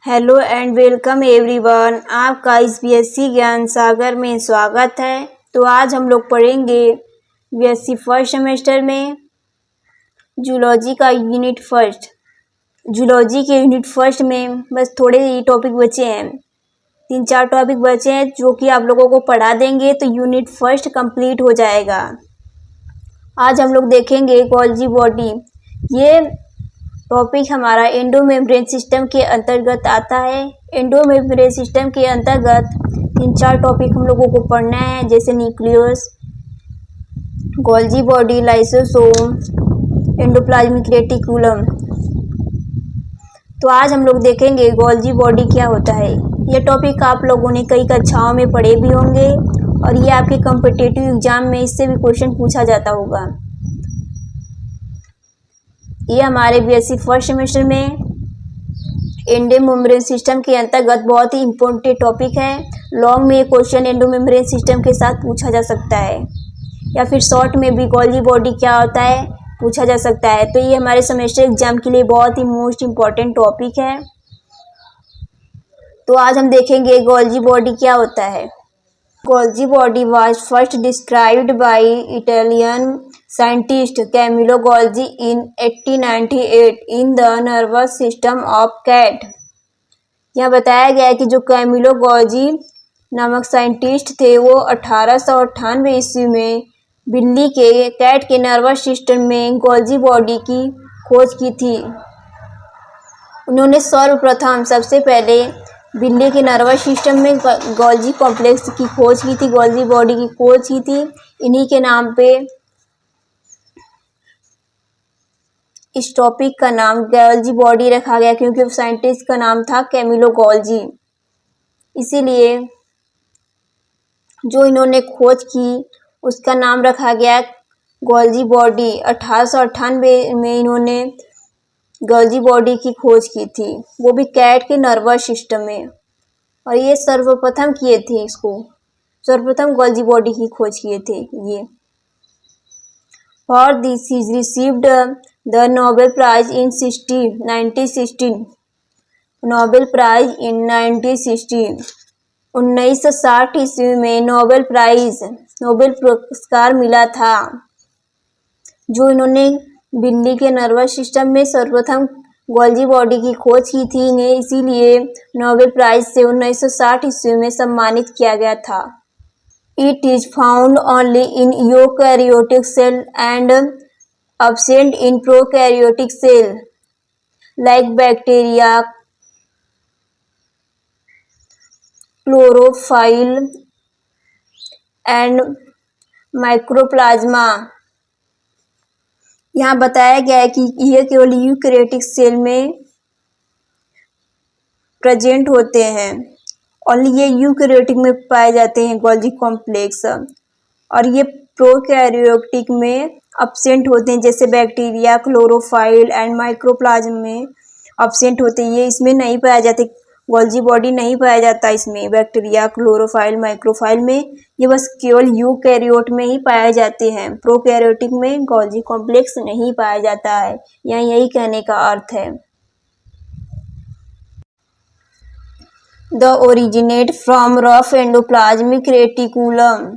Hello and welcome everyone. आपका इस BSc ज्ञान सागर में स्वागत है। तो आज हम लोग पढ़ेंगे बीएससी फर्स्ट सेमेस्टर में जूलॉजी का यूनिट फर्स्ट। जूलॉजी के यूनिट फर्स्ट में बस थोड़े ही टॉपिक बचे हैं, 3-4 टॉपिक बचे हैं जो कि आप लोगों को पढ़ा देंगे तो यूनिट फर्स्ट कंप्लीट हो जाएगा। आज हम लोग देखेंगे गोल्जी बॉडी। ये टॉपिक हमारा एंडो मेम्ब्रेन सिस्टम के अंतर्गत आता है। एंडो मेम्ब्रेन सिस्टम के अंतर्गत 3-4 टॉपिक हम लोगों को पढ़ना है, जैसे nucleus, Golgi body, lysosome, endoplasmic reticulum. तो आज हम लोग देखेंगे गोल्जी बॉडी क्या होता है। यह टॉपिक आप लोगों ने कई कक्षाओं में पढ़े भी होंगे और ये आपके कॉम्पिटिटिव एग्जाम में इससे भी क्वेश्चन पूछा जाता होगा। ये हमारे बीएससी फर्स्ट सेमेस्टर में एंडो मेम्ब्रेन सिस्टम के अंतर्गत बहुत ही इम्पोर्टेंट टॉपिक है। लॉन्ग में ये क्वेश्चन एंडो मेम्ब्रेन सिस्टम के साथ पूछा जा सकता है या फिर शॉर्ट में भी गोल्जी बॉडी क्या होता है पूछा जा सकता है। तो ये हमारे सेमेस्टर एग्जाम के लिए बहुत ही मोस्ट इम्पॉर्टेंट टॉपिक है। तो आज हम देखेंगे गोल्जी बॉडी क्या होता है। Golgi body was first described by Italian scientist Camillo Golgi in 1898 in the nervous system of cat। यहाँ बताया गया है कि जो कैमिलो गॉल्जी नामक साइंटिस्ट थे वो 1898 ईस्वी में बिल्ली के कैट के नर्वस सिस्टम में गोल्जी बॉडी की खोज की थी। उन्होंने सर्वप्रथम सबसे पहले बिल्ली के नर्वस सिस्टम में गोल्जी कॉम्प्लेक्स की खोज की थी, गोल्जी बॉडी की खोज की थी। इन्हीं के नाम पे इस टॉपिक का नाम गोल्जी बॉडी रखा गया, क्योंकि साइंटिस्ट का नाम था कैमिलो गॉल्जी। इसीलिए जो इन्होंने खोज की उसका नाम रखा गया गोल्जी बॉडी। 1898 में इन्होंने गोल्जी बॉडी की खोज की थी, वो भी कैट के नर्वस सिस्टम में। और ये सर्वप्रथम किए थे, सर्वप्रथम गोल्जी बॉडी की खोज किए थे ये। For this he received the Nobel prize in 1916। Nobel prize in 1916। 1960 ईस्वी में नोबेल पुरस्कार मिला था। जो इन्होंने बिल्ली के नर्वस सिस्टम में सर्वप्रथम गोल्जी बॉडी की खोज की थी, इन्हें इसीलिए नोबेल प्राइज से 1960 ईस्वी में सम्मानित किया गया था। It is found only in eukaryotic cell and absent in prokaryotic cell like bacteria, chlorophyll and microplasma. यहाँ बताया गया है कि यह केवल यूकैरियोटिक सेल में प्रेजेंट होते हैं, और ये यूकैरियोटिक में पाए जाते हैं गोल्जी कॉम्प्लेक्स, और ये प्रोकैरियोटिक में एब्सेंट होते हैं, जैसे बैक्टीरिया, क्लोरोफाइल एंड माइक्रोप्लाज्म में एब्सेंट होते हैं। ये इसमें नहीं पाया जाते, गोल्जी बॉडी नहीं पाया जाता इसमें, बैक्टीरिया, क्लोरोफाइल, माइक्रोफाइल में। ये बस केवल यूकैरियोट में ही पाए जाते हैं, प्रोकैरियोटिक में गोल्जी कॉम्प्लेक्स नहीं पाया जाता है। यहाँ यही कहने का अर्थ है। The originate from rough endoplasmic reticulum.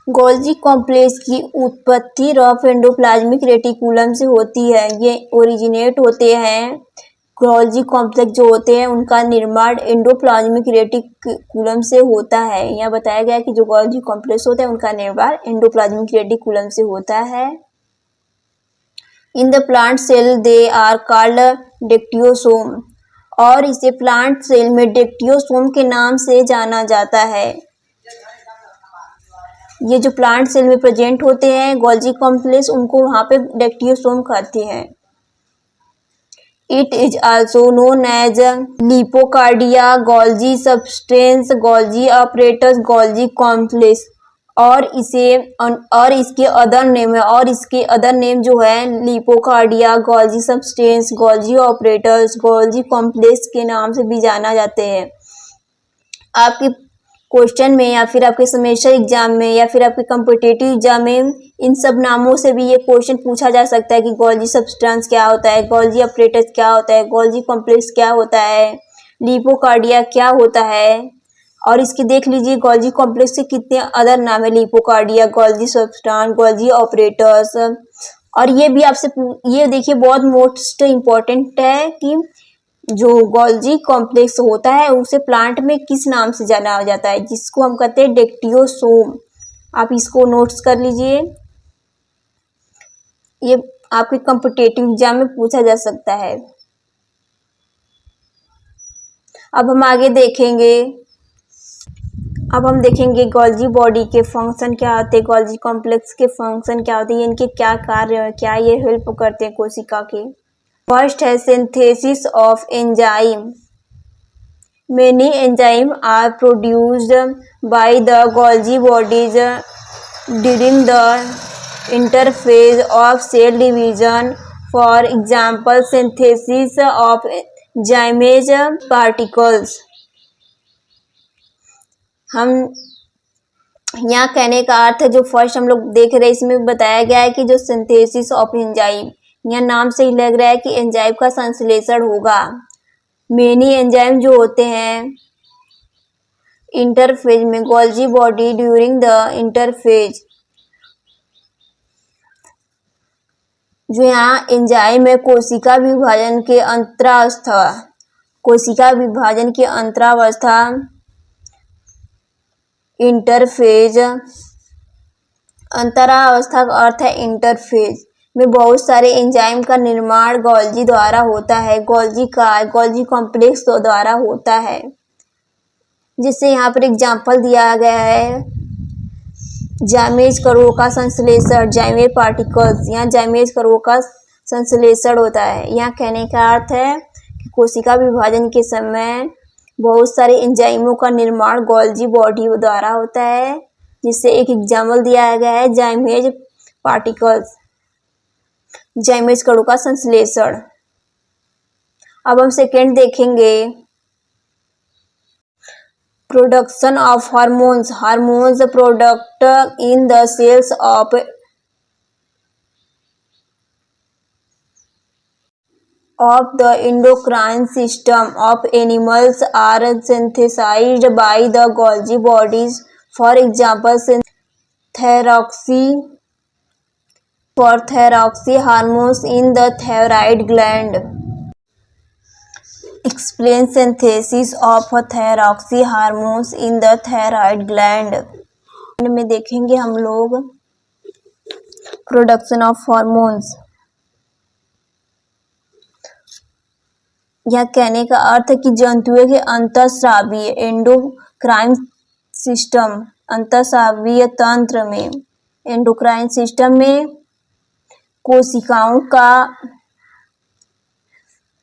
Golgi complex की उत्पत्ति रफ एंडोप्लाज्मिक रेटिकुलम से होती है। ये ओरिजिनेट होते हैं, गोल्जी कॉम्प्लेक्स जो होते हैं उनका निर्माण एंडोप्लाज्मिक रेटिकुलम से होता है। यहाँ बताया गया है कि जो गोल्जी कॉम्प्लेक्स होता है उनका निर्माण एंडोप्लाज्मिक रेटिकुलम से होता है। In the plant cell they are called dictyosome, और इसे प्लांट सेल में डेक्टियोसोम के नाम से जाना जाता है। ये जो प्लांट सेल में प्रेजेंट होते हैं गोल्जी कॉम्प्लेक्स, उनको वहाँ पे डेक्टियोसोम कहते हैं। It is also known as lipochondria, Golgi substance, Golgi apparatus, Golgi complex, और इसके अदर नेम जो है lipochondria, Golgi substance, Golgi operators, Golgi complex के नाम से भी जाना जाते हैं। आपके क्वेश्चन में या फिर आपके सेमेस्टर एग्जाम में या फिर आपके कॉम्पिटिटिव एग्जाम में इन सब नामों से भी ये क्वेश्चन पूछा जा सकता है कि गोल्जी सब्सटेंस क्या होता है, गोल्जी अपरेटस क्या होता है, गोल्जी कॉम्प्लेक्स क्या होता है, लिपोकार्डिया क्या होता है। और इसकी देख लीजिए गोल्जी कॉम्प्लेक्स के कितने अदर नाम है, lipochondria, Golgi substance, Golgi operators. और ये भी आपसे ये देखिए बहुत मोस्ट इम्पोर्टेंट है कि जो गोल्जी कॉम्प्लेक्स होता है उसे प्लांट में किस नाम से जाना जाता है, जिसको हम कहते हैं डेक्टियोसोम। आप इसको नोट्स कर लीजिए, ये आपके कॉम्पिटिटिव एग्जाम में पूछा जा सकता है। अब हम आगे देखेंगे, अब हम देखेंगे गोल्जी बॉडी के फंक्शन क्या होते हैं, गोल्जी कॉम्प्लेक्स के फंक्शन क्या होते हैं, इनके क्या कार्य है, क्या ये हेल्प करते हैं कोशिका के। फर्स्ट है synthesis of enzyme. Many enzyme are produced by the Golgi bodies during the interphase of cell division. For example synthesis of zymase particles. हम यहाँ कहने का अर्थ है, जो फर्स्ट हम लोग देख रहे हैं इसमें बताया गया है कि जो सिंथेसिस ऑफ एंजाइम, यहाँ नाम से ही लग रहा है कि एंजाइम का संश्लेषण होगा। मेनी एंजाइम जो होते हैं इंटरफेज में, Golgi body during the interphase, जो यहाँ एंजाइम है कोशिका विभाजन के अंतरावस्था, कोशिका विभाजन की अंतरावस्था इंटरफेज, अंतरावस्था का अर्थ है इंटरफेज में बहुत सारे एंजाइम का निर्माण गोल्जी द्वारा होता है, गोल्जी कॉम्प्लेक्स द्वारा होता है। जिससे यहाँ पर एग्जाम्पल दिया गया है, जाइमेज कणों का संश्लेषण, जाइमेज पार्टिकल्स, यहाँ जाइमेज कणों का संश्लेषण होता है। यहाँ कहने का अर्थ है कि कोशिका विभाजन के समय बहुत सारे एंजाइमों का निर्माण गोल्जी बॉडी द्वारा होता है, जिससे एक एग्जाम्पल दिया गया है जाइमेज पार्टिकल्स, जाइमेज कणों का संश्लेषण। अब हम सेकेंड देखेंगे, production of hormones. Hormones product in the cells of the endocrine system of animals are synthesized by the Golgi bodies. For example, thyroxine hormones in the thyroid gland. Explain synthesis of thyroxine hormones in the thyroid gland. में देखेंगे हम लोग production of hormones. यह कहने का अर्थ है कि जंतुओं के अंतःस्रावीय एंडोक्राइन सिस्टम, अंतःस्रावीय तंत्र में, एंडोक्राइन सिस्टम में कोशिकाओं का,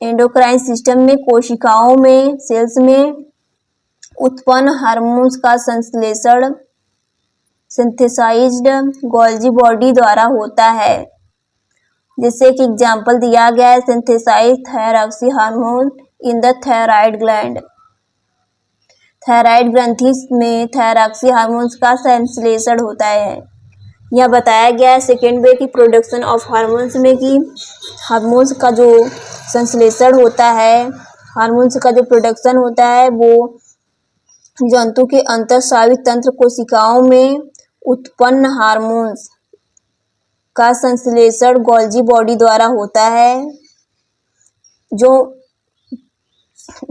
एंडोक्राइन सिस्टम में कोशिकाओं में, सेल्स में उत्पन्न हार्मोन्स का संश्लेषण सिंथेसाइज्ड गोल्जी बॉडी द्वारा होता है। जैसे कि एग्जाम्पल दिया गया है, synthesise thyroxine hormone in the thyroid gland. Thyroid ग्रंथि में थायरॉक्सी हार्मोन्स का संश्लेषण होता है। यह बताया गया है सेकेंड वे की प्रोडक्शन ऑफ हार्मोन्स में कि हार्मोन्स का जो संश्लेषण होता है, हार्मोन्स का जो प्रोडक्शन होता है वो जंतु के अंतःस्रावी तंत्र कोशिकाओं में उत्पन्न हार्मोन्स का संश्लेषण गोल्जी बॉडी द्वारा होता है। जो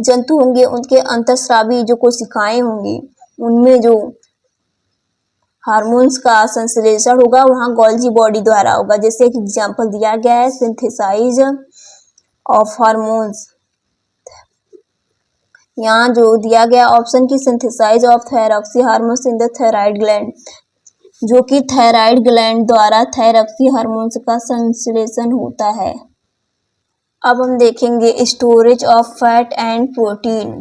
जंतु होंगे उनके अंतःस्रावी जो कोशिकाएं होंगी उनमें जो हार्मोन्स का संश्लेषण होगा वहाँ गोल्जी बॉडी द्वारा होगा। जैसे एक एग्जाम्पल दिया गया है, सिंथेसाइज ऑफ हार्मोन्स। यहाँ जो दिया गया ऑप्शन की synthesise of thyroxine hormones in the thyroid gland, जो कि थायराइड ग्लैंड द्वारा थायरॉक्सी हार्मोन्स का संश्लेषण होता है। अब हम देखेंगे storage of fat and protein.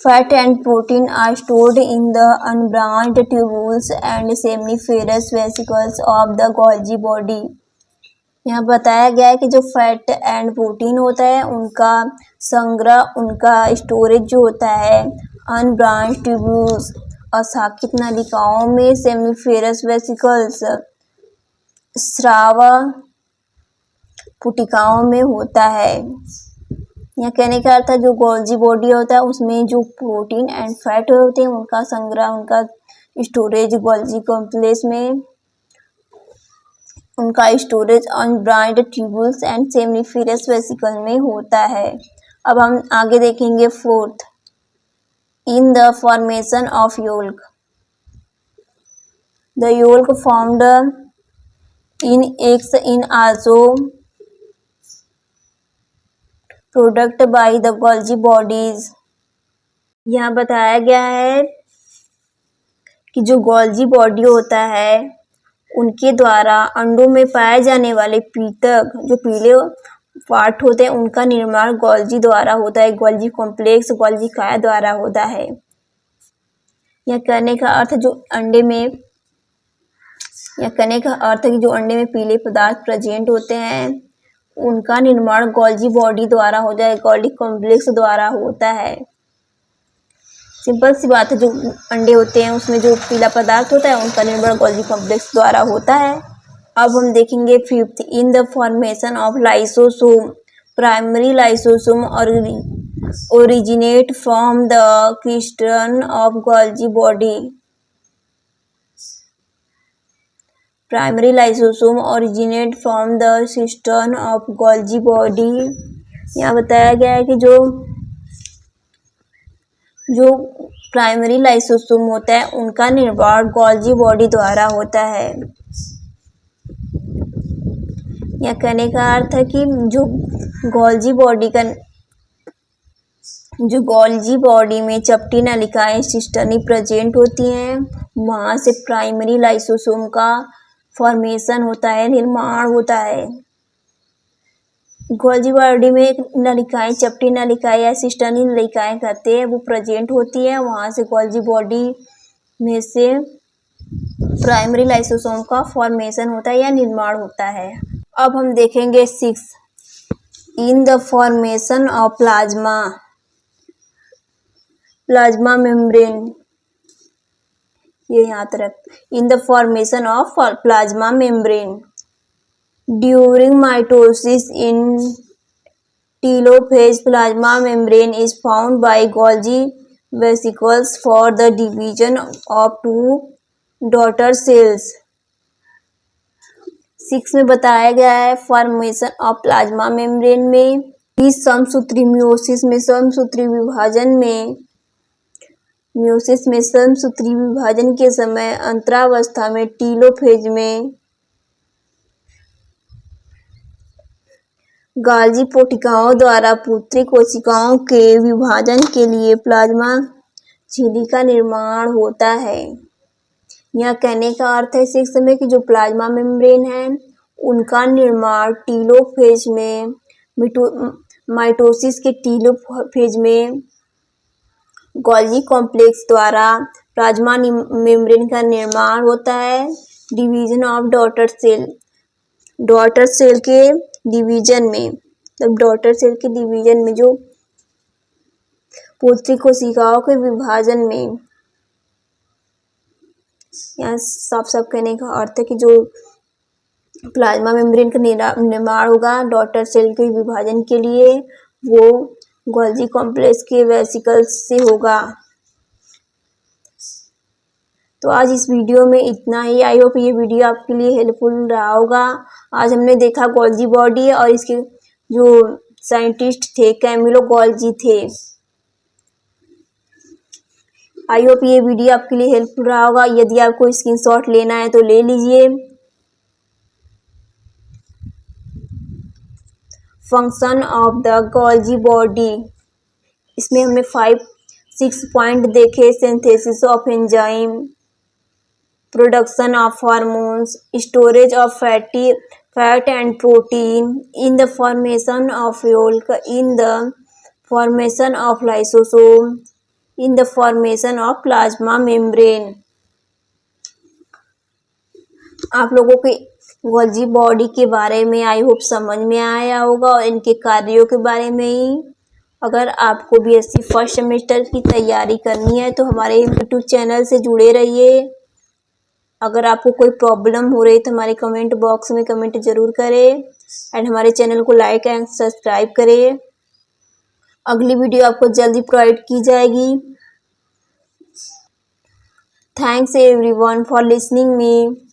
Fat and protein are stored in the unbranched tubules and seminiferous vesicles of the Golgi body. यहाँ बताया गया है कि जो फैट एंड प्रोटीन होता है उनका संग्रह, उनका स्टोरेज जो होता है अनब्रांच्ड ट्यूब्यूल्स, अशाखित नलिकाओं में सेमिफेरस वेसिकल्स, स्राव पुटिकाओं में होता है। यह कहने का अर्थ है जो गोल्जी बॉडी होता है उसमें जो प्रोटीन एंड फैट होते हैं उनका संग्रह, उनका स्टोरेज गोल्जी कॉम्प्लेक्स में, उनका स्टोरेज अनब्रांच्ड ट्यूब्यूल्स एंड सेमिफेरस वेसिकल में होता है। अब हम आगे देखेंगे fourth, in the formation of yolk. The yolk formed in eggs in also product by the Golgi bodies. यहाँ बताया गया है कि जो गोल्जी बॉडी होता है उनके द्वारा अंडों में पाए जाने वाले पीतक, जो पीले पार्ट होते हैं उनका निर्माण गोल्जी द्वारा होता है, गोल्जी कॉम्प्लेक्स गोल्जी काया द्वारा होता है। यह कहने का अर्थ जो अंडे में कि पीले पदार्थ प्रेजेंट होते हैं उनका निर्माण गोल्जी बॉडी द्वारा होता है, गोल्जी कॉम्प्लेक्स द्वारा होता है। सिंपल सी बात है, जो अंडे होते हैं उसमें जो पीला पदार्थ होता है उनका निर्माण गोल्जी कॉम्प्लेक्स द्वारा होता है। अब हम देखेंगे fifth, in the formation of lysosome. Primary lysosome originate from the crystal of Golgi body. Primary lysosome originate from the crystal of Golgi body. यहाँ बताया गया है कि जो प्राइमरी लाइसोसोम होता है उनका निर्माण गोल्जी बॉडी द्वारा होता है। यह कहने का अर्थ है कि जो गोल्जी बॉडी में चपटी नलिकाएं सिस्टर्नी प्रेजेंट होती हैं, वहां से प्राइमरी लाइसोसोम का फॉर्मेशन होता है, निर्माण होता है। गोल्जी बॉडी में नलिकाएं, चपटी नलिकाएं या सिस्टर्नी नलिकाएं कहते हैं, वो प्रेजेंट होती है, वहां से गोल्जी बॉडी में से प्राइमरी लाइसोसोम का फॉर्मेशन होता है या निर्माण होता है। अब हम देखेंगे 6, इन the formation of plasma membrane. ये यहाँ तरफ, इन the formation of plasma membrane during mitosis in telophase, plasma membrane is found by Golgi vesicles for the division of 2 daughter cells. 6 में बताया गया है फॉर्मेशन ऑफ प्लाज्मा मेम्ब्रेन में इस समसूत्री meiosis में, समसूत्री विभाजन के समय अंतरावस्था में टेलोफेज में गोल्जी कोशिकाओं द्वारा पुत्री कोशिकाओं के विभाजन के लिए प्लाज्मा झिल्ली का निर्माण होता है। यह कहने का अर्थ है 6 में कि जो प्लाज्मा मेम्ब्रेन है उनका निर्माण टेलोफेज में, माइटोसिस के टेलोफेज में गोल्जी कॉम्प्लेक्स द्वारा प्लाज्मा मेम्ब्रेन का निर्माण होता है। डिवीजन ऑफ डॉटर सेल के डिवीजन में, मतलब डॉटर सेल के डिवीजन में जो पुत्री कोशिकाओं के विभाजन में, यहाँ साफ कहने का अर्थ है कि जो प्लाज्मा मेम्ब्रेन का निर्माण होगा डॉटर सेल के विभाजन के लिए वो गोल्जी कॉम्प्लेक्स के वेसिकल्स से होगा। तो आज इस वीडियो में इतना ही। आई होप ये वीडियो आपके लिए हेल्पफुल रहा होगा। आज हमने देखा गोल्जी बॉडी और इसके जो साइंटिस्ट थे कैमिलो गोल्जी थे। आई होप ये वीडियो आपके लिए हेल्पफुल रहा होगा। यदि आपको स्क्रीनशॉट लेना है तो ले लीजिए। Function of the Golgi body, इसमें हमने 5-6 पॉइंट देखे। Synthesis of enzyme, production of hormones, storage of fat and protein, in the formation of yolk, in the formation of lysosome, in the formation of plasma membrane. आप लोगों के Golgi body के बारे में I hope समझ में आया होगा और इनके कार्यों के बारे में ही। अगर आपको बीएससी फर्स्ट सेमेस्टर की तैयारी करनी है तो हमारे यूट्यूब चैनल से जुड़े रहिए। अगर आपको कोई प्रॉब्लम हो रही तो हमारे कमेंट बॉक्स में कमेंट जरूर करें एंड हमारे चैनल को लाइक एंड सब्सक्राइब करें। अगली वीडियो आपको जल्दी प्रोवाइड की जाएगी। Thanks everyone for listening me.